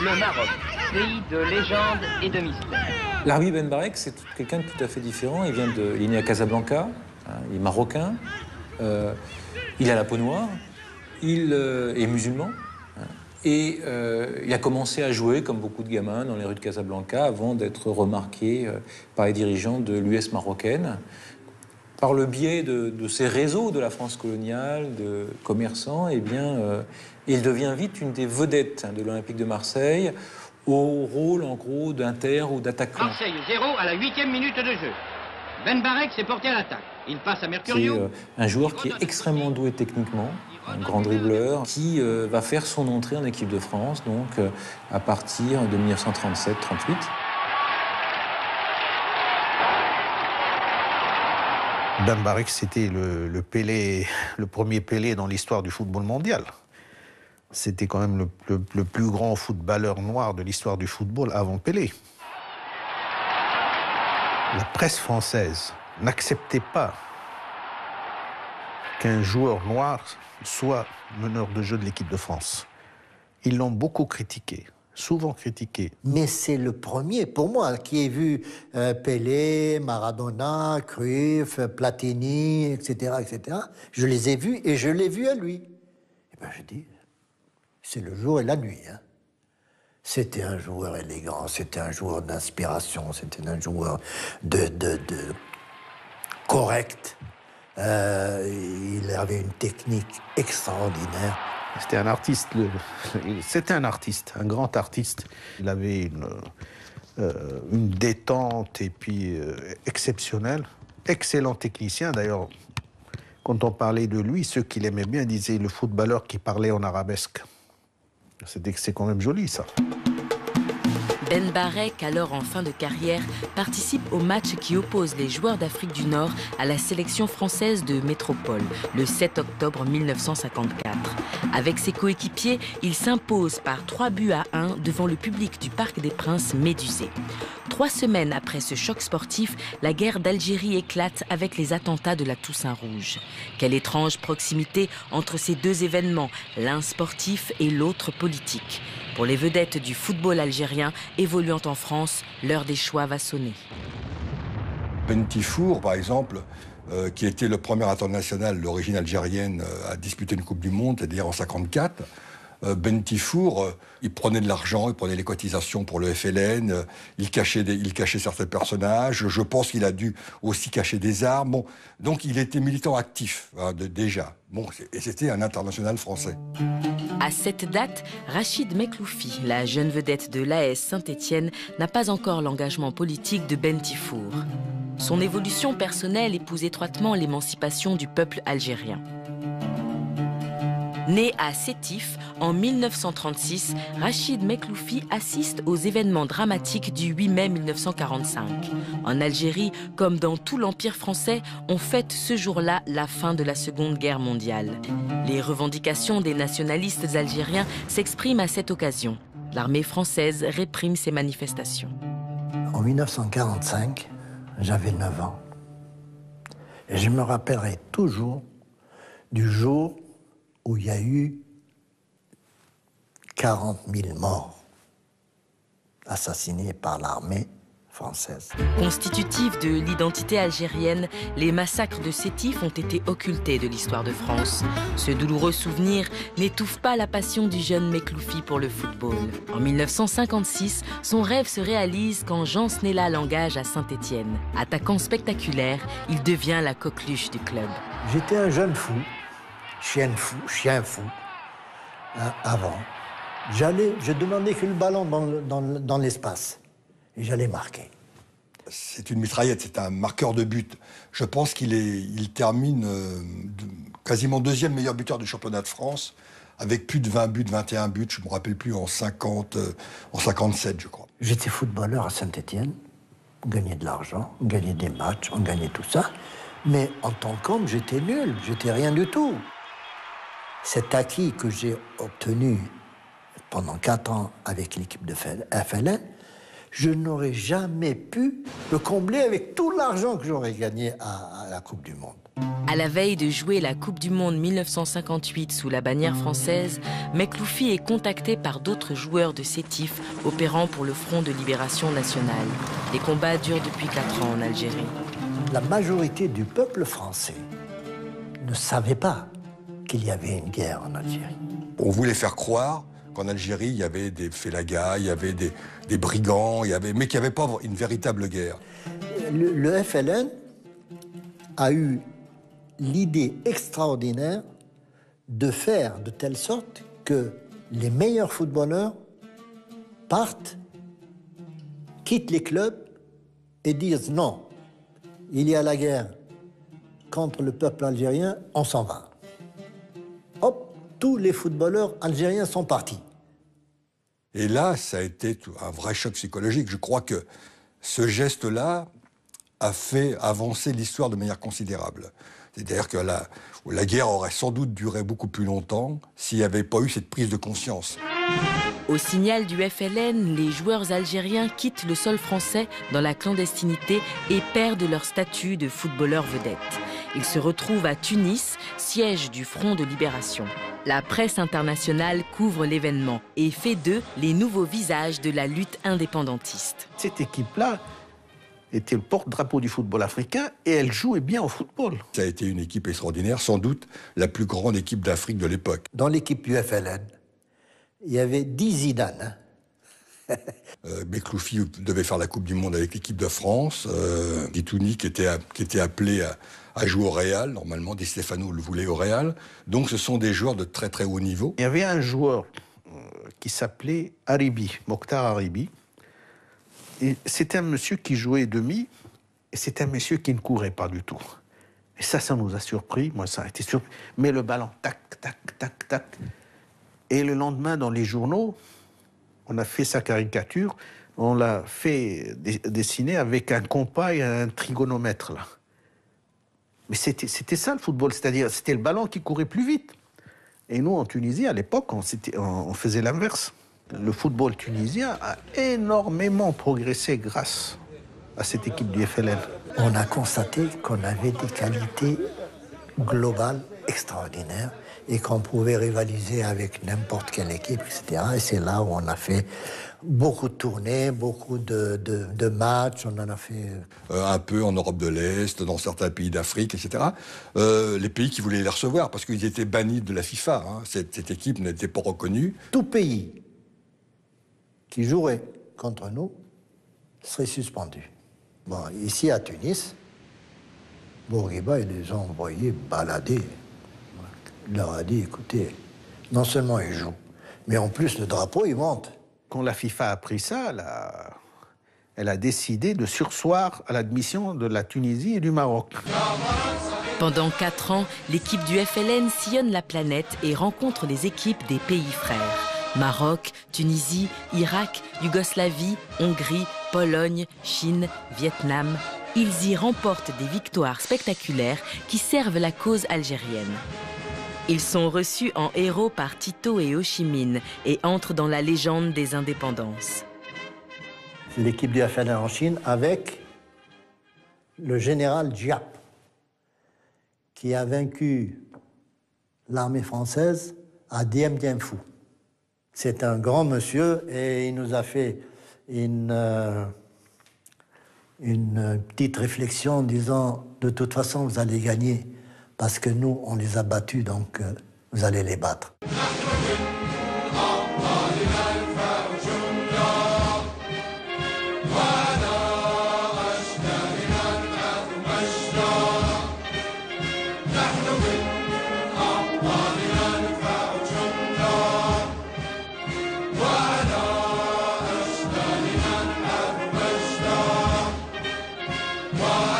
Le Maroc, pays de légendes et de mystères. Larbi Ben Barek, c'est quelqu'un de tout à fait différent. Il est né à Casablanca, hein, il est marocain, il a la peau noire, il est musulman. Hein, et il a commencé à jouer, comme beaucoup de gamins, dans les rues de Casablanca avant d'être remarqué par les dirigeants de l'US marocaine. Par le biais de ces réseaux de la France coloniale, de commerçants, eh bien, il devient vite une des vedettes de l'Olympique de Marseille, au rôle, en gros, d'inter ou d'attaquant. Marseille 0 à la 8e minute de jeu. Ben Barek s'est porté à l'attaque. Il passe à Mercurio. C'est un joueur qui est extrêmement doué techniquement, un grand dribbleur, qui va faire son entrée en équipe de France, donc à partir de 1937-38. Ben Barek, c'était le premier Pelé dans l'histoire du football mondial. C'était quand même le plus grand footballeur noir de l'histoire du football avant Pelé. La presse française n'acceptait pas qu'un joueur noir soit meneur de jeu de l'équipe de France. Ils l'ont beaucoup critiqué, souvent critiqué. Mais c'est le premier, pour moi, qui ai vu Pelé, Maradona, Cruyff, Platini, etc., etc. Je les ai vus et je l'ai vu à lui. Et ben je dis, c'est le jour et la nuit. Hein. C'était un joueur élégant, c'était un joueur d'inspiration, c'était un joueur de correct. Il avait une technique extraordinaire. C'était un artiste, c'était un artiste, un grand artiste. Il avait une détente et puis exceptionnelle. Excellent technicien d'ailleurs. Quand on parlait de lui, ceux qui l'aimaient bien disaient le footballeur qui parlait en arabesque. C'est quand même joli, ça. Ben Barek, alors en fin de carrière, participe au match qui oppose les joueurs d'Afrique du Nord à la sélection française de Métropole, le 7 octobre 1954. Avec ses coéquipiers, il s'impose par 3-1 devant le public du Parc des Princes médusé. 3 semaines après ce choc sportif, la guerre d'Algérie éclate avec les attentats de la Toussaint Rouge. Quelle étrange proximité entre ces deux événements, l'un sportif et l'autre politique. Pour les vedettes du football algérien évoluant en France, l'heure des choix va sonner. Bentifour, par exemple, qui était le premier international d'origine algérienne à disputer une Coupe du Monde, c'est-à-dire en 1954, Bentifour, il prenait de l'argent, il prenait les cotisations pour le FLN, il cachait certains personnages, je pense qu'il a dû aussi cacher des armes. Bon, donc il était militant actif, hein, déjà. Bon, et c'était un international français. À cette date, Rachid Mekloufi, la jeune vedette de l'AS Saint-Étienne, n'a pas encore l'engagement politique de Bentifour. Son évolution personnelle épouse étroitement l'émancipation du peuple algérien. Né à Sétif en 1936, Rachid Mekloufi assiste aux événements dramatiques du 8 mai 1945. En Algérie, comme dans tout l'Empire français, on fête ce jour-là la fin de la Seconde Guerre mondiale. Les revendications des nationalistes algériens s'expriment à cette occasion. L'armée française réprime ces manifestations. En 1945, j'avais 9 ans. Et je me rappellerai toujours du jour où il y a eu 40 000 morts assassinés par l'armée française. Constitutifs de l'identité algérienne, les massacres de Sétif ont été occultés de l'histoire de France. Ce douloureux souvenir n'étouffe pas la passion du jeune Mekloufi pour le football. En 1956, son rêve se réalise quand Jean Snella l'engage à Saint-Étienne. Attaquant spectaculaire, il devient la coqueluche du club. J'étais un jeune fou, chien fou, hein, avant. Je demandais que le ballon dans l'espace. Et j'allais marquer. C'est une mitraillette, c'est un marqueur de but. Je pense qu'il termine quasiment deuxième meilleur buteur du championnat de France, avec plus de 20 buts, 21 buts, je ne me rappelle plus, en 57, je crois. J'étais footballeur à Saint-Étienne, on gagnait de l'argent, on gagnait des matchs, on gagnait tout ça. Mais en tant qu'homme, j'étais nul, j'étais rien du tout. Cet acquis que j'ai obtenu pendant 4 ans avec l'équipe de FLN, je n'aurais jamais pu le combler avec tout l'argent que j'aurais gagné à la Coupe du Monde. À la veille de jouer la Coupe du Monde 1958 sous la bannière française, Mekloufi est contacté par d'autres joueurs de Sétif opérant pour le Front de Libération Nationale. Les combats durent depuis 4 ans en Algérie. La majorité du peuple français ne savait pas qu'il y avait une guerre en Algérie. On voulait faire croire qu'en Algérie, il y avait des félagas, il y avait des brigands, mais qu'il n'y avait pas une véritable guerre. Le FLN a eu l'idée extraordinaire de faire de telle sorte que les meilleurs footballeurs partent, quittent les clubs et disent non, il y a la guerre contre le peuple algérien, on s'en va. Hop, tous les footballeurs algériens sont partis. Et là, ça a été un vrai choc psychologique. Je crois que ce geste-là a fait avancer l'histoire de manière considérable. C'est-à-dire que la guerre aurait sans doute duré beaucoup plus longtemps s'il n'y avait pas eu cette prise de conscience. Au signal du FLN, les joueurs algériens quittent le sol français dans la clandestinité et perdent leur statut de footballeurs vedettes. Ils se retrouvent à Tunis, siège du Front de Libération. La presse internationale couvre l'événement et fait d'eux les nouveaux visages de la lutte indépendantiste. Cette équipe-là était le porte-drapeau du football africain et elle jouait bien au football. Ça a été une équipe extraordinaire, sans doute la plus grande équipe d'Afrique de l'époque. Dans l'équipe du FLN, il y avait 10 Zidane. Mekloufi devait faire la Coupe du Monde avec l'équipe de France. Ditouni qui était appelé à jouer au Real. Normalement, Di Stefano le voulait au Real. Donc ce sont des joueurs de très très haut niveau. Il y avait un joueur qui s'appelait Haribi, Mokhtar Haribi. C'était un monsieur qui jouait demi, et c'était un monsieur qui ne courait pas du tout. Et ça nous a surpris, moi ça a été surpris. Mais le ballon, tac, tac, tac, tac. Et le lendemain, dans les journaux, on a fait sa caricature, on l'a fait dessiner avec un compas et un trigonomètre, là. Mais c'était ça le football, c'est-à-dire c'était le ballon qui courait plus vite. Et nous, en Tunisie, à l'époque, on faisait l'inverse. Le football tunisien a énormément progressé grâce à cette équipe du FLN. On a constaté qu'on avait des qualités globales extraordinaires et qu'on pouvait rivaliser avec n'importe quelle équipe, etc. Et c'est là où on a fait beaucoup de tournées, beaucoup de matchs. On en a fait... un peu en Europe de l'Est, dans certains pays d'Afrique, etc. Les pays qui voulaient les recevoir, parce qu'ils étaient bannis de la FIFA. Hein. Cette équipe n'était pas reconnue. Tout pays qui jouerait contre nous serait suspendu. Bon, ici à Tunis, Bourguiba, ils les ont envoyés balader. Il leur a dit, écoutez, non seulement ils jouent, mais en plus le drapeau, il monte. Quand la FIFA a appris ça, elle a décidé de surseoir à l'admission de la Tunisie et du Maroc. Pendant 4 ans, l'équipe du FLN sillonne la planète et rencontre les équipes des pays frères. Maroc, Tunisie, Irak, Yougoslavie, Hongrie, Pologne, Chine, Vietnam. Ils y remportent des victoires spectaculaires qui servent la cause algérienne. Ils sont reçus en héros par Tito et Ho Chi Minh et entrent dans la légende des indépendances. C'est l'équipe du FLN en Chine avec le général Giap, qui a vaincu l'armée française à Dien Bien Phu. C'est un grand monsieur et il nous a fait une petite réflexion en disant « De toute façon, vous allez gagner parce que nous, on les a battus, donc vous allez les battre. » Wow.